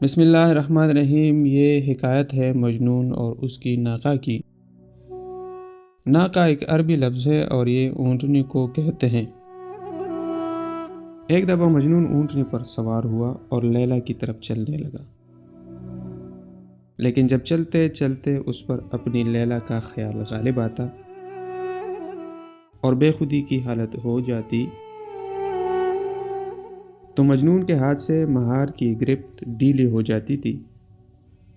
بسم اللہ الرحمن الرحیم۔ یہ حکایت ہے مجنون اور اس کی ناقہ کی۔ ناقہ ایک عربی لفظ ہے اور یہ اونٹنی کو کہتے ہیں۔ ایک دفعہ مجنون اونٹنی پر سوار ہوا اور لیلا کی طرف چلنے لگا، لیکن جب چلتے چلتے اس پر اپنی لیلا کا خیال غالب آتا اور بے خودی کی حالت ہو جاتی تو مجنون کے ہاتھ سے مہار کی گرفت ڈھیلی ہو جاتی تھی،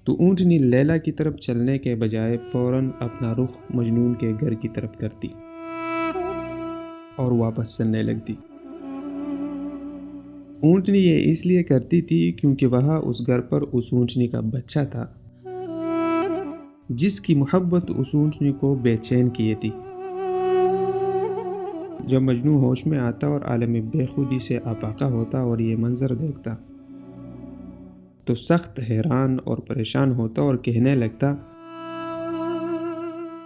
تو اونٹنی لیلا کی طرف چلنے کے بجائے فوراً اپنا رخ مجنون کے گھر کی طرف کرتی اور واپس چلنے لگتی۔ اونٹنی یہ اس لیے کرتی تھی کیونکہ وہاں اس گھر پر اس اونٹنی کا بچہ تھا جس کی محبت اس اونٹنی کو بے چین کیے تھی۔ جب مجنون ہوش میں آتا اور عالم بے خودی سے آپاقہ ہوتا اور یہ منظر دیکھتا تو سخت حیران اور پریشان ہوتا اور کہنے لگتا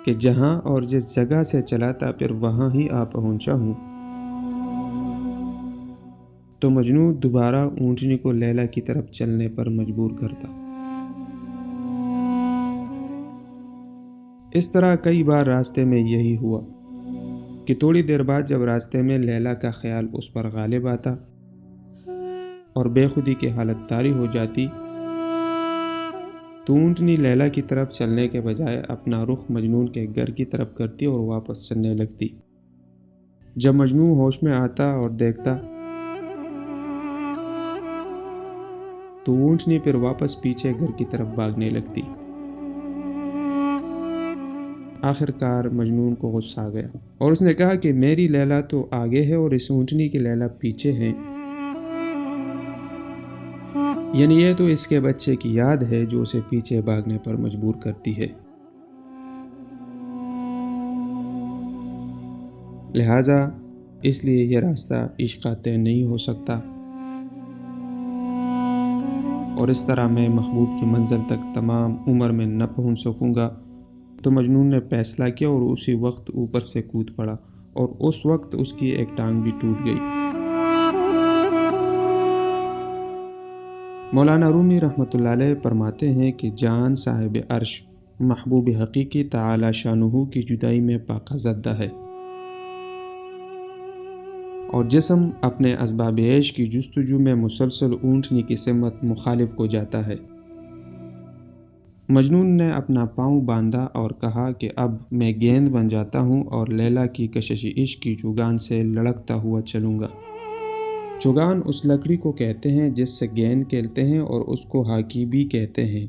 کہ جہاں اور جس جگہ سے چلا تھا پھر وہاں ہی آ پہنچا ہوں۔ تو مجنون دوبارہ اونٹنی کو لیلا کی طرف چلنے پر مجبور کرتا۔ اس طرح کئی بار راستے میں یہی ہوا کہ تھوڑی دیر بعد جب راستے میں لیلا کا خیال اس پر غالب آتا اور بے خودی کی حالت طاری ہو جاتی تو اونٹنی لیلا کی طرف چلنے کے بجائے اپنا رخ مجنون کے گھر کی طرف کرتی اور واپس چلنے لگتی۔ جب مجنون ہوش میں آتا اور دیکھتا تو اونٹنی پھر واپس پیچھے گھر کی طرف بھاگنے لگتی۔ آخر کار مجنون کو غصہ آ گیا اور اس نے کہا کہ میری لیلا تو آگے ہے اور اس اونٹنی کی لیلا پیچھے ہے، یعنی یہ تو اس کے بچے کی یاد ہے جو اسے پیچھے بھاگنے پر مجبور کرتی ہے، لہذا اس لیے یہ راستہ عشق کا طے نہیں ہو سکتا اور اس طرح میں محبوب کی منزل تک تمام عمر میں نہ پہنچ سکوں گا۔ تو مجنون نے فیصلہ کیا اور اسی وقت اوپر سے کود پڑا اور اس وقت اس کی ایک ٹانگ بھی ٹوٹ گئی۔ مولانا رومی رحمۃ اللہ علیہ فرماتے ہیں کہ جان صاحب عرش محبوب حقیقی تعالی شانہ کی جدائی میں پاکہ زدہ ہے اور جسم اپنے اسباب عیش کی جستجو میں مسلسل اونٹنی کی سمت مخالف کو جاتا ہے۔ مجنون نے اپنا پاؤں باندھا اور کہا کہ اب میں گیند بن جاتا ہوں اور لیلا کی کشش عشق کی چوگان سے لڑکتا ہوا چلوں گا۔ چوگان اس لکڑی کو کہتے ہیں جس سے گیند کھیلتے ہیں اور اس کو ہاکی بھی کہتے ہیں۔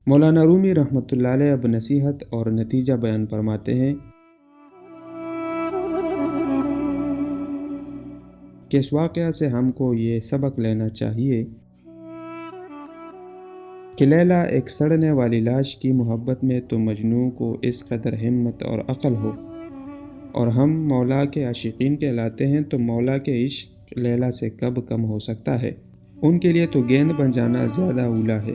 مولانا رومی رحمۃ اللہ علیہ اب نصیحت اور نتیجہ بیان فرماتے ہیں کہ اس واقعہ سے ہم کو یہ سبق لینا چاہیے کہ لیلا ایک سڑنے والی لاش کی محبت میں تو مجنون کو اس قدر ہمت اور عقل ہو، اور ہم مولا کے عاشقین کہلاتے ہیں تو مولا کے عشق لیلا سے کب کم ہو سکتا ہے؟ ان کے لیے تو گیند بن جانا زیادہ اولیٰ ہے۔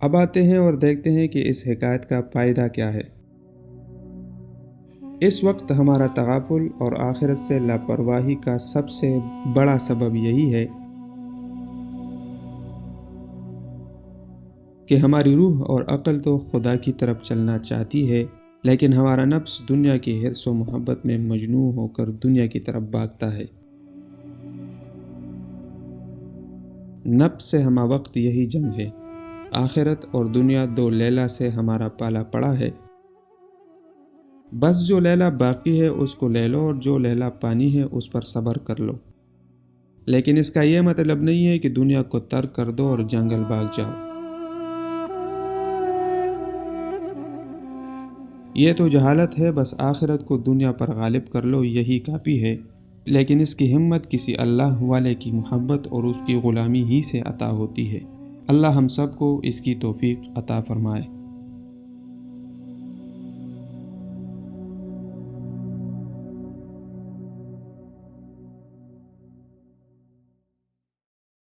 اب آتے ہیں اور دیکھتے ہیں کہ اس حکایت کا فائدہ کیا ہے۔ اس وقت ہمارا تغافل اور آخرت سے لاپرواہی کا سب سے بڑا سبب یہی ہے کہ ہماری روح اور عقل تو خدا کی طرف چلنا چاہتی ہے، لیکن ہمارا نفس دنیا کی حرص و محبت میں مجنون ہو کر دنیا کی طرف بھاگتا ہے۔ نفس سے ہمہ وقت یہی جنگ ہے۔ آخرت اور دنیا دو لیلا سے ہمارا پالا پڑا ہے۔ بس جو لیلا باقی ہے اس کو لے لو اور جو لیلا پانی ہے اس پر صبر کر لو، لیکن اس کا یہ مطلب نہیں ہے کہ دنیا کو ترک کر دو اور جنگل بھاگ جاؤ۔ یہ تو جہالت ہے، بس آخرت کو دنیا پر غالب کر لو یہی کافی ہے، لیکن اس کی ہمت کسی اللہ والے کی محبت اور اس کی غلامی ہی سے عطا ہوتی ہے۔ اللہ ہم سب کو اس کی توفیق عطا فرمائے۔